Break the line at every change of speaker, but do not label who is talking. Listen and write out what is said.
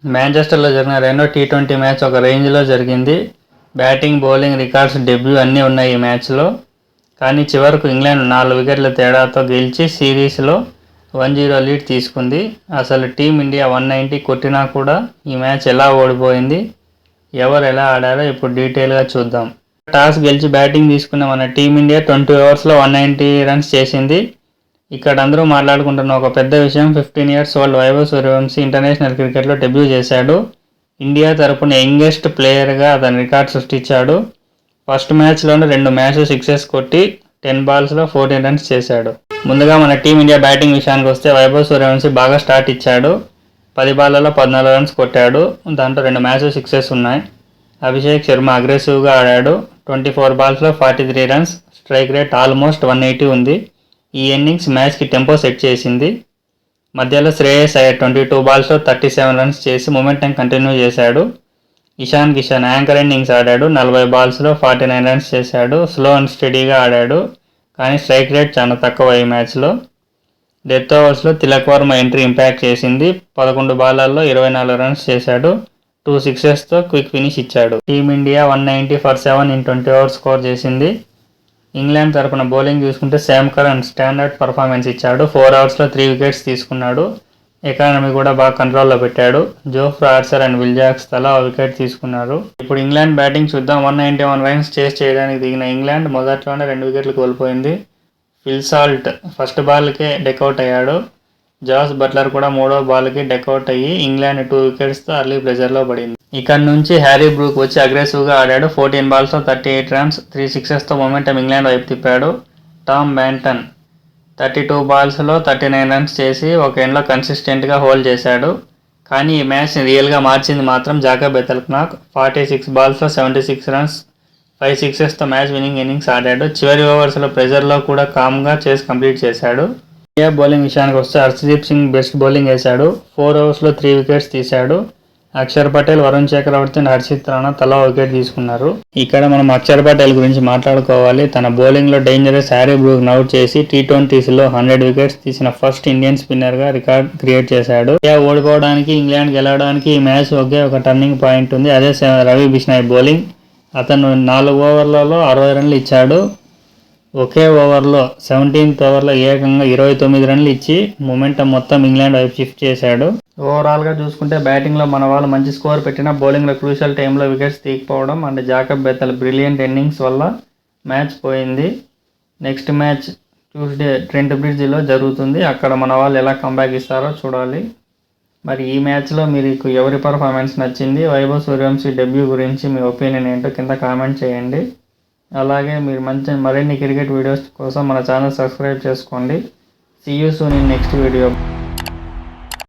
మాంచెస్టర్లో జరిగిన రెండో T20 match ఒక రేంజ్లో జరిగింది. బ్యాటింగ్, బౌలింగ్ రికార్డ్స్ డెబ్యూ అన్నీ ఉన్నాయి ఈ మ్యాచ్లో. కానీ చివరకు ఇంగ్లాండ్ 4 వికెట్ల తేడాతో గెలిచి సిరీస్లో 1-0 లీడ్ తీసుకుంది. అసలు టీమిండియా 190 కొట్టినా కూడా ఈ మ్యాచ్ ఎలా ఓడిపోయింది, ఎవరు ఎలా ఆడారో ఇప్పుడు డీటెయిల్గా చూద్దాం. టాస్ గెలిచి బ్యాటింగ్ తీసుకున్న మన టీమిండియా 20 ఓవర్స్లో 190 రన్స్ చేసింది. ఇక్కడ అందరూ మాట్లాడుకుంటున్న ఒక పెద్ద విషయం, 15 years old Vaibhav Suryavanshi international క్రికెట్లో డెబ్యూ చేశాడు. ఇండియా తరపున యంగెస్ట్ ప్లేయర్గా అతని రికార్డ్ సృష్టించాడు. ఫస్ట్ మ్యాచ్లోనే 2 మ్యాచెస్ సిక్సెస్ కొట్టి 10 balls 14 runs చేశాడు. ముందుగా మన టీమిండియా బ్యాటింగ్ విషయానికి వస్తే వైభవ్ సూర్యవంశీ బాగా స్టార్ట్ ఇచ్చాడు. 10 balls 14 runs కొట్టాడు. దాంట్లో 2 మ్యాచెస్ సిక్సెస్ ఉన్నాయి. అభిషేక్ శర్మ అగ్రెసివ్గా ఆడాడు. 24 balls 43 runs, strike rate almost 180 ఉంది. ఈ ఇన్నింగ్స్ మ్యాచ్కి టెంపో సెట్ చేసింది. మధ్యలో శ్రేయస్ అయ్యర్ 22 balls 37 runs చేసి మొమెంటం కంటిన్యూ చేశాడు. ఇషాన్ కిషన్ యాంకర్ ఇన్నింగ్స్ ఆడాడు. 40 balls 49 runs చేశాడు. స్లో అండ్ స్టడీగా ఆడాడు, కానీ స్ట్రైక్ రేట్ చాలా తక్కువ ఈ మ్యాచ్లో. డెత్ ఓవర్స్లో తిలక్ వర్మ ఎంట్రీ ఇంపాక్ట్ చేసింది. 11 balls 24 runs చేశాడు. 2 sixesతో క్విక్ ఫినిష్ ఇచ్చాడు. Team India 190 for 7 in 20 overs score చేసింది. ఇంగ్లాండ్ తరపున బౌలింగ్ చూసుకుంటే శామ్ కరన్ స్టాండర్డ్ పర్ఫార్మెన్స్ ఇచ్చాడు. 4 overs 3 wickets తీసుకున్నాడు. ఎకానమీ కూడా బాగా కంట్రోల్లో పెట్టాడు. Jofra Archer and Will Jacks తలా వికెట్ తీసుకున్నారు. ఇప్పుడు ఇంగ్లాండ్ బ్యాటింగ్ చూద్దాం. 191 runs చేస్ చేయడానికి దిగిన ఇంగ్లాండ్ మొదట్లోనే 2 వికెట్లు కోల్పోయింది. ఫిల్ సాల్ట్ ఫస్ట్ బాల్కే డెకౌట్ అయ్యాడు. జాస్ బట్లర్ కూడా 3వ బాల్కి డెకౌట్ అయ్యి ఇంగ్లాండ్ 2 wicketsతో అర్లీ ప్రెజర్లో పడింది. ఇక్కడ నుంచి హ్యారీ బ్రూక్ వచ్చి అగ్రెసివ్గా ఆడాడు. 14 balls 38 runs, 3 sixesతో మొమెంటం ఇంగ్లాండ్ వైపు తిప్పాడు. టామ్ బ్యాంటన్ 32 balls 39 runs చేసి ఒక ఎండ్లో కన్సిస్టెంట్గా హోల్డ్ చేశాడు. కానీ ఈ మ్యాచ్ని రియల్గా మార్చింది మాత్రం జాకబ్ బెథెల్క్నాక్. 46 balls 76 runs, 5 sixesతో మ్యాచ్ విన్నింగ్ ఇన్నింగ్స్ ఆడాడు. చివరి ఓవర్స్లో ప్రెజర్లో కూడా కామ్గా చేసి కంప్లీట్ చేశాడు. ఇండియా బౌలింగ్ విషయానికి వస్తే హర్షదీప్ సింగ్ బెస్ట్ బౌలింగ్ వేశాడు. 4 overs 3 wickets తీశాడు. అక్షర్ పటేల్, వరుణ్ చక్రవర్తి అండ్ హర్షిత్ రాణా తలా వికెట్ తీసుకున్నారు. ఇక్కడ మనం అక్షర్ పటేల్ గురించి మాట్లాడుకోవాలి. తన బౌలింగ్లో డేంజరస్ హ్యారీ బ్రూక్ను అవుట్ చేసి టీ20లో 100 wickets తీసిన ఫస్ట్ ఇండియన్ స్పిన్నర్గా రికార్డ్ క్రియేట్ చేశాడు. ఇండియా ఓడిపోవడానికి, ఇంగ్లాండ్ గెలవడానికి ఈ మ్యాచ్ ఒకే ఒక టర్నింగ్ పాయింట్ ఉంది. అదే రవి బిష్నాయ్ బౌలింగ్. అతను 4 ఓవర్లలో 60 runs ఇచ్చాడు. ఒకే ఓవర్లో 17th ఓవర్లో ఏకంగా 29 runs ఇచ్చి మొమెంటం మొత్తం ఇంగ్లాండ్ వైపు షిఫ్ట్ చేశాడు. ఓవరాల్గా చూసుకుంటే బ్యాటింగ్లో మన వాళ్ళు మంచి స్కోర్ పెట్టినా బౌలింగ్లో క్రూషియల్ టైంలో వికెట్స్ తీయకపోవడం and Jacob Bethell brilliant innings వల్ల మ్యాచ్ పోయింది. నెక్స్ట్ మ్యాచ్ ట్యూస్డే ట్రెంట్ బ్రిడ్జ్లో జరుగుతుంది. అక్కడ మన వాళ్ళు ఎలా కంబ్యాక్ ఇస్తారో చూడాలి. మరి ఈ మ్యాచ్లో మీకు ఎవరి పర్ఫార్మెన్స్ నచ్చింది, వైభవ్ సూర్యవంశీ డెబ్యూ గురించి మీ ఒపీనియన్ ఏంటో కింద కామెంట్ చేయండి. అలాగే మీరు మరిన్ని క్రికెట్ వీడియోస్ కోసం మన ఛానల్ సబ్స్క్రైబ్ చేసుకోండి. See you soon in next video.